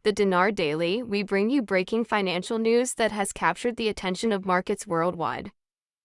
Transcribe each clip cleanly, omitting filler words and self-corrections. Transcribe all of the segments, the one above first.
The Dinar Daily, we bring you breaking financial news that has captured the attention of markets worldwide.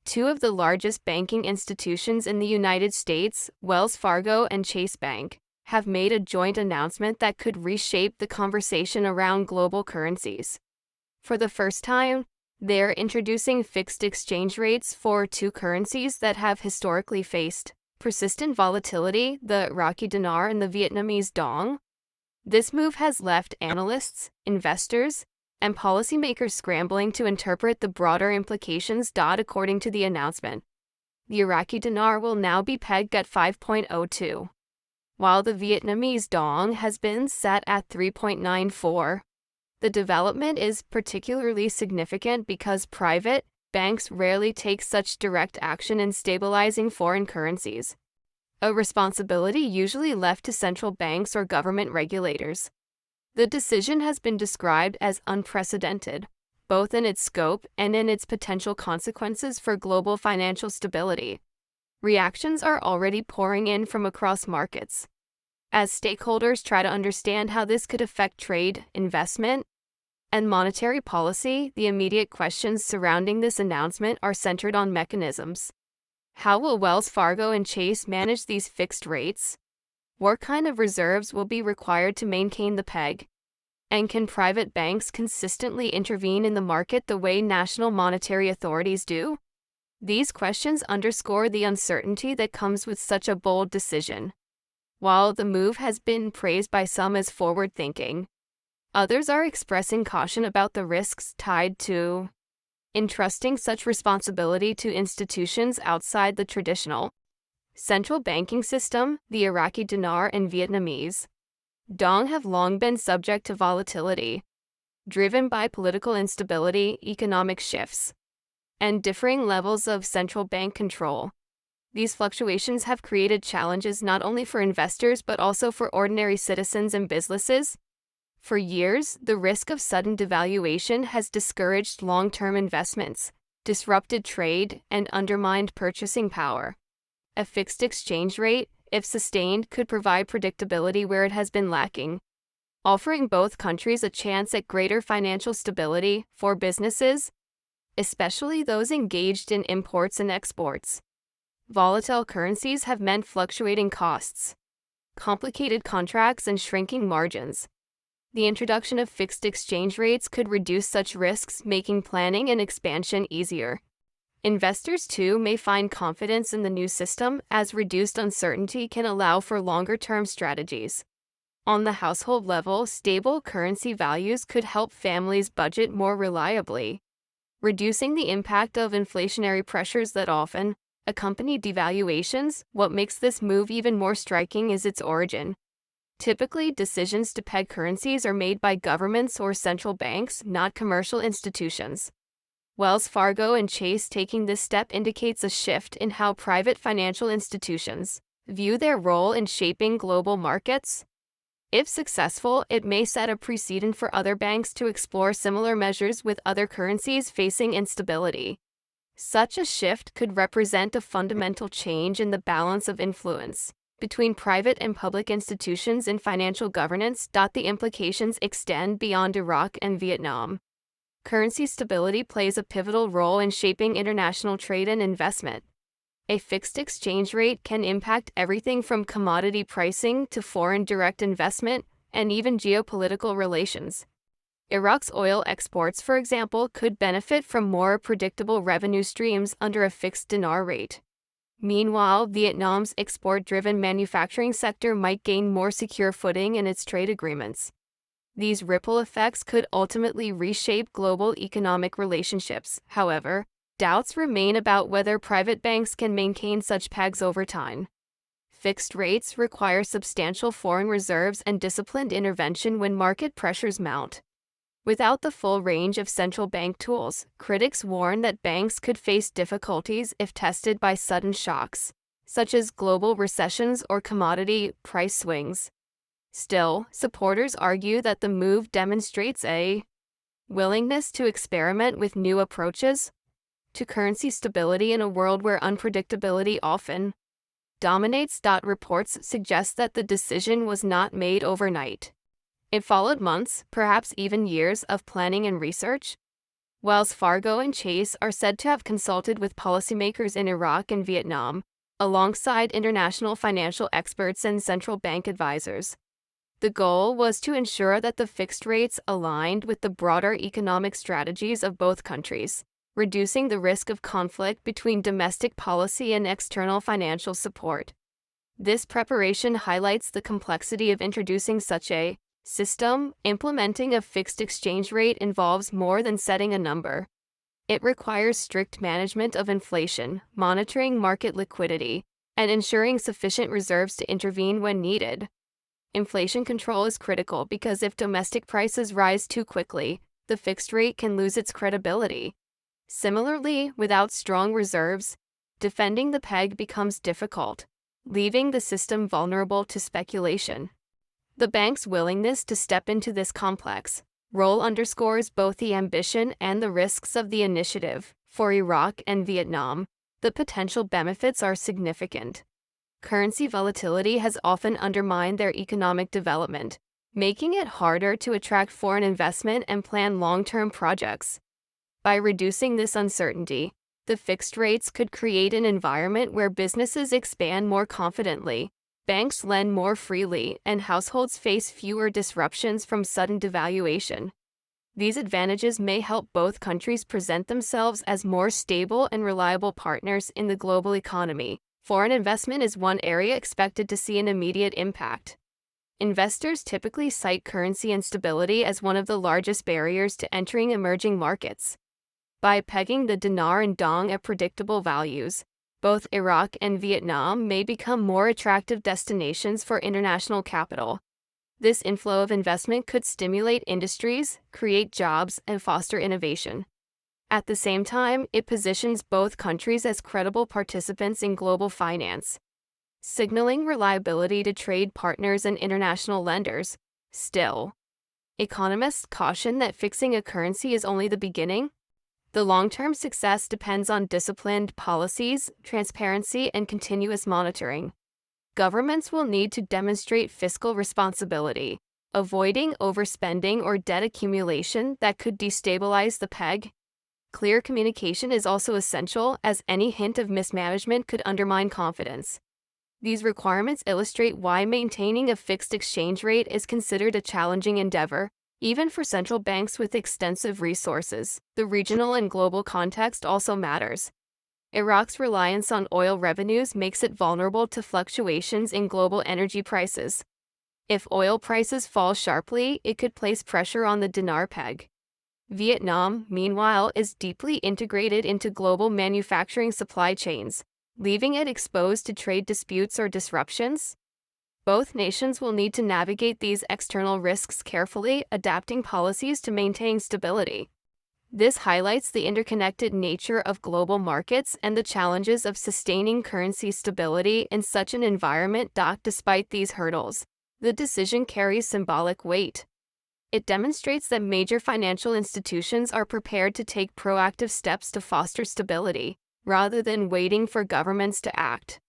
Two of the largest banking institutions in the United States, Wells Fargo and Chase Bank, have made a joint announcement that could reshape the conversation around global currencies. For the first time, they're introducing fixed exchange rates for two currencies that have historically faced persistent volatility, the Iraqi dinar and the Vietnamese dong. This move has left analysts, investors, and policymakers scrambling to interpret the broader implications. According to the announcement, the Iraqi dinar will now be pegged at 5.02, while the Vietnamese dong has been set at 3.94. The development is particularly significant because private banks rarely take such direct action in stabilizing foreign currencies, a responsibility usually left to central banks or government regulators. The decision has been described as unprecedented, both in its scope and in its potential consequences for global financial stability. Reactions are already pouring in from across markets. As stakeholders try to understand how this could affect trade, investment, and monetary policy, the immediate questions surrounding this announcement are centered on mechanisms. How will Wells Fargo and Chase manage these fixed rates? What kind of reserves will be required to maintain the peg? And can private banks consistently intervene in the market the way national monetary authorities do? These questions underscore the uncertainty that comes with such a bold decision. While the move has been praised by some as forward-thinking, others are expressing caution about the risks tied to entrusting such responsibility to institutions outside the traditional central banking system. The Iraqi dinar and Vietnamese dong have long been subject to volatility, driven by political instability, economic shifts, and differing levels of central bank control. These fluctuations have created challenges not only for investors but also for ordinary citizens and businesses. For years, the risk of sudden devaluation has discouraged long-term investments, disrupted trade, and undermined purchasing power. A fixed exchange rate, if sustained, could provide predictability where it has been lacking, offering both countries a chance at greater financial stability for businesses, especially those engaged in imports and exports. Volatile currencies have meant fluctuating costs, complicated contracts, and shrinking margins. The introduction of fixed exchange rates could reduce such risks, making planning and expansion easier. Investors, too, may find confidence in the new system, as reduced uncertainty can allow for longer-term strategies. On the household level, stable currency values could help families budget more reliably, reducing the impact of inflationary pressures that often accompany devaluations. What makes this move even more striking is its origin. Typically, decisions to peg currencies are made by governments or central banks, not commercial institutions. Wells Fargo and Chase taking this step indicates a shift in how private financial institutions view their role in shaping global markets. If successful, it may set a precedent for other banks to explore similar measures with other currencies facing instability. Such a shift could represent a fundamental change in the balance of influence between private and public institutions in financial governance. The implications extend beyond Iraq and Vietnam. Currency stability plays a pivotal role in shaping international trade and investment. A fixed exchange rate can impact everything from commodity pricing to foreign direct investment and even geopolitical relations. Iraq's oil exports, for example, could benefit from more predictable revenue streams under a fixed dinar rate. Meanwhile, Vietnam's export-driven manufacturing sector might gain more secure footing in its trade agreements. These ripple effects could ultimately reshape global economic relationships. However, doubts remain about whether private banks can maintain such pegs over time. Fixed rates require substantial foreign reserves and disciplined intervention when market pressures mount. Without the full range of central bank tools, critics warn that banks could face difficulties if tested by sudden shocks, such as global recessions or commodity price swings. Still, supporters argue that the move demonstrates a willingness to experiment with new approaches to currency stability in a world where unpredictability often dominates. Reports suggest that the decision was not made overnight. It followed months, perhaps even years, of planning and research. Wells Fargo and Chase are said to have consulted with policymakers in Iraq and Vietnam, alongside international financial experts and central bank advisors. The goal was to ensure that the fixed rates aligned with the broader economic strategies of both countries, reducing the risk of conflict between domestic policy and external financial support. This preparation highlights the complexity of introducing such a system. Implementing a fixed exchange rate involves more than setting a number. It requires strict management of inflation, monitoring market liquidity, and ensuring sufficient reserves to intervene when needed. Inflation control is critical because if domestic prices rise too quickly, the fixed rate can lose its credibility. Similarly, without strong reserves, defending the peg becomes difficult, leaving the system vulnerable to speculation. The bank's willingness to step into this complex role underscores both the ambition and the risks of the initiative. For Iraq and Vietnam, the potential benefits are significant. Currency volatility has often undermined their economic development, making it harder to attract foreign investment and plan long-term projects. By reducing this uncertainty, the fixed rates could create an environment where businesses expand more confidently, banks lend more freely, and households face fewer disruptions from sudden devaluation. These advantages may help both countries present themselves as more stable and reliable partners in the global economy. Foreign investment is one area expected to see an immediate impact. Investors typically cite currency instability as one of the largest barriers to entering emerging markets. By pegging the dinar and dong at predictable values, both Iraq and Vietnam may become more attractive destinations for international capital. This inflow of investment could stimulate industries, create jobs, and foster innovation. At the same time, it positions both countries as credible participants in global finance, signaling reliability to trade partners and international lenders. Still, economists caution that fixing a currency is only the beginning. The long-term success depends on disciplined policies, transparency, and continuous monitoring. Governments will need to demonstrate fiscal responsibility, avoiding overspending or debt accumulation that could destabilize the peg. Clear communication is also essential, as any hint of mismanagement could undermine confidence. These requirements illustrate why maintaining a fixed exchange rate is considered a challenging endeavor, even for central banks with extensive resources. The regional and global context also matters. Iraq's reliance on oil revenues makes it vulnerable to fluctuations in global energy prices. If oil prices fall sharply, it could place pressure on the dinar peg. Vietnam, meanwhile, is deeply integrated into global manufacturing supply chains, leaving it exposed to trade disputes or disruptions. Both nations will need to navigate these external risks carefully, adapting policies to maintain stability. This highlights the interconnected nature of global markets and the challenges of sustaining currency stability in such an environment. Despite these hurdles, the decision carries symbolic weight. It demonstrates that major financial institutions are prepared to take proactive steps to foster stability, rather than waiting for governments to act.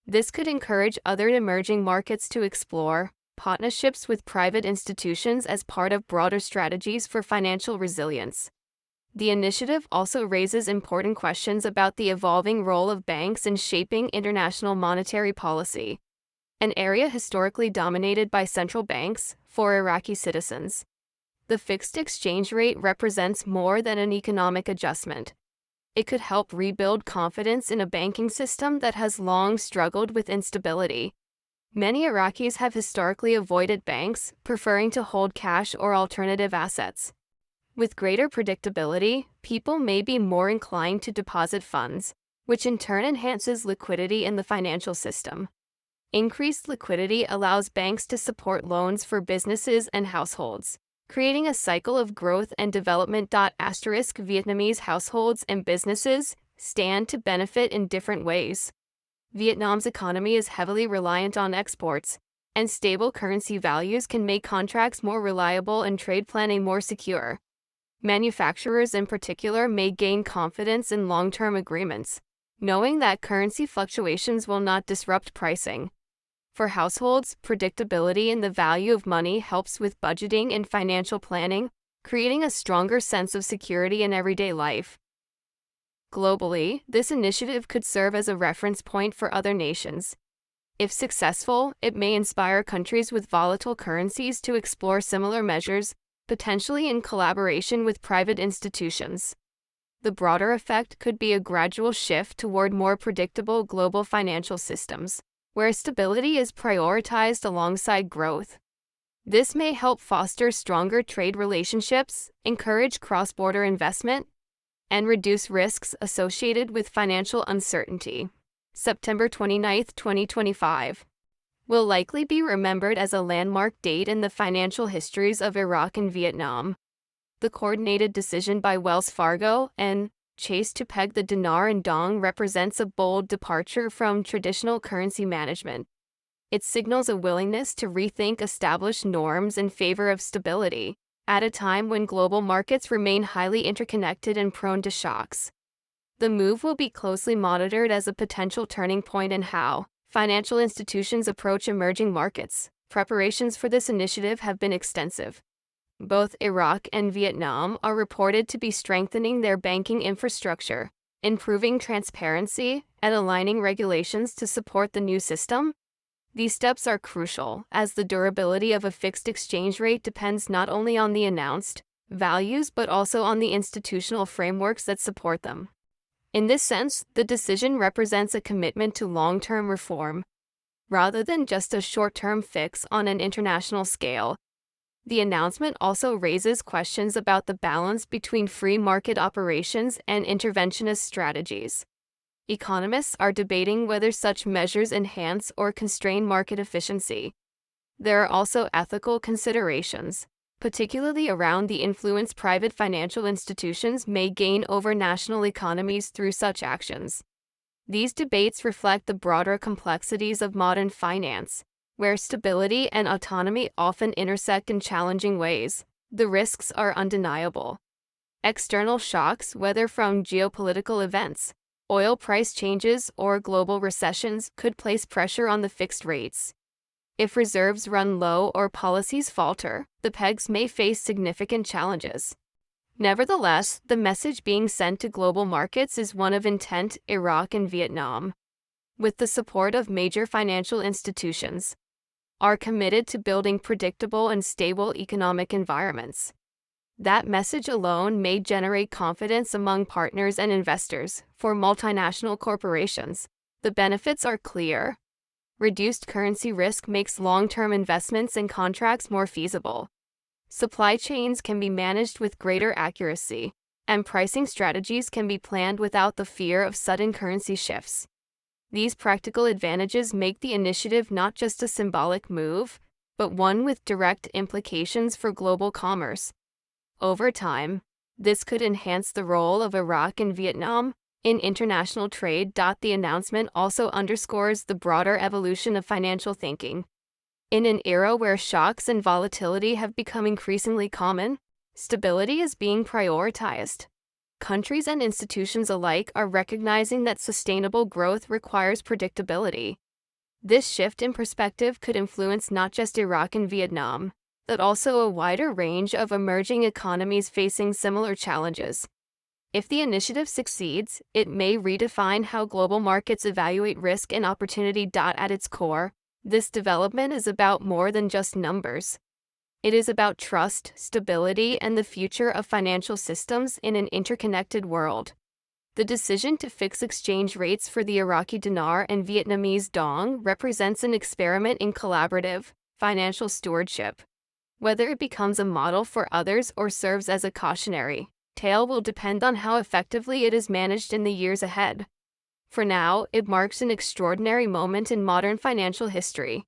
This could encourage other emerging markets to explore partnerships with private institutions as part of broader strategies for financial resilience. The initiative also raises important questions about the evolving role of banks in shaping international monetary policy, an area historically dominated by central banks. For Iraqi citizens, the fixed exchange rate represents more than an economic adjustment. It could help rebuild confidence in a banking system that has long struggled with instability. Many Iraqis have historically avoided banks, preferring to hold cash or alternative assets. With greater predictability, people may be more inclined to deposit funds, which in turn enhances liquidity in the financial system. Increased liquidity allows banks to support loans for businesses and households, creating a cycle of growth and development. Vietnamese households and businesses stand to benefit in different ways. Vietnam's economy is heavily reliant on exports, and stable currency values can make contracts more reliable and trade planning more secure. Manufacturers in particular may gain confidence in long-term agreements, knowing that currency fluctuations will not disrupt pricing. For households, predictability in the value of money helps with budgeting and financial planning, creating a stronger sense of security in everyday life. Globally, this initiative could serve as a reference point for other nations. If successful, it may inspire countries with volatile currencies to explore similar measures, potentially in collaboration with private institutions. The broader effect could be a gradual shift toward more predictable global financial systems, where stability is prioritized alongside growth. This may help foster stronger trade relationships, encourage cross-border investment, and reduce risks associated with financial uncertainty. September 29, 2025, will likely be remembered as a landmark date in the financial histories of Iraq and Vietnam. The coordinated decision by Wells Fargo and Chase to peg the dinar and dong represents a bold departure from traditional currency management. It signals a willingness to rethink established norms in favor of stability, at a time when global markets remain highly interconnected and prone to shocks. The move will be closely monitored as a potential turning point in how financial institutions approach emerging markets. Preparations for this initiative have been extensive. Both Iraq and Vietnam are reported to be strengthening their banking infrastructure, improving transparency, and aligning regulations to support the new system. These steps are crucial, as the durability of a fixed exchange rate depends not only on the announced values but also on the institutional frameworks that support them. In this sense, the decision represents a commitment to long-term reform, rather than just a short-term fix on an international scale. The announcement also raises questions about the balance between free market operations and interventionist strategies. Economists are debating whether such measures enhance or constrain market efficiency. There are also ethical considerations, particularly around the influence private financial institutions may gain over national economies through such actions. These debates reflect the broader complexities of modern finance, where stability and autonomy often intersect in challenging ways. The risks are undeniable. External shocks, whether from geopolitical events, oil price changes, or global recessions, could place pressure on the fixed rates. If reserves run low or policies falter, the pegs may face significant challenges. Nevertheless, the message being sent to global markets is one of intent. Iraq and Vietnam, with the support of major financial institutions, are committed to building predictable and stable economic environments. That message alone may generate confidence among partners and investors. For multinational corporations, the benefits are clear. Reduced currency risk makes long-term investments and contracts more feasible. Supply chains can be managed with greater accuracy, and pricing strategies can be planned without the fear of sudden currency shifts. These practical advantages make the initiative not just a symbolic move, but one with direct implications for global commerce. Over time, this could enhance the role of Iraq and Vietnam in international trade. The announcement also underscores the broader evolution of financial thinking. In an era where shocks and volatility have become increasingly common, stability is being prioritized. Countries and institutions alike are recognizing that sustainable growth requires predictability. This shift in perspective could influence not just Iraq and Vietnam, but also a wider range of emerging economies facing similar challenges. If the initiative succeeds, it may redefine how global markets evaluate risk and opportunity. At its core, this development is about more than just numbers. It is about trust, stability, and the future of financial systems in an interconnected world. The decision to fix exchange rates for the Iraqi dinar and Vietnamese dong represents an experiment in collaborative financial stewardship. Whether it becomes a model for others or serves as a cautionary tale will depend on how effectively it is managed in the years ahead. For now, it marks an extraordinary moment in modern financial history.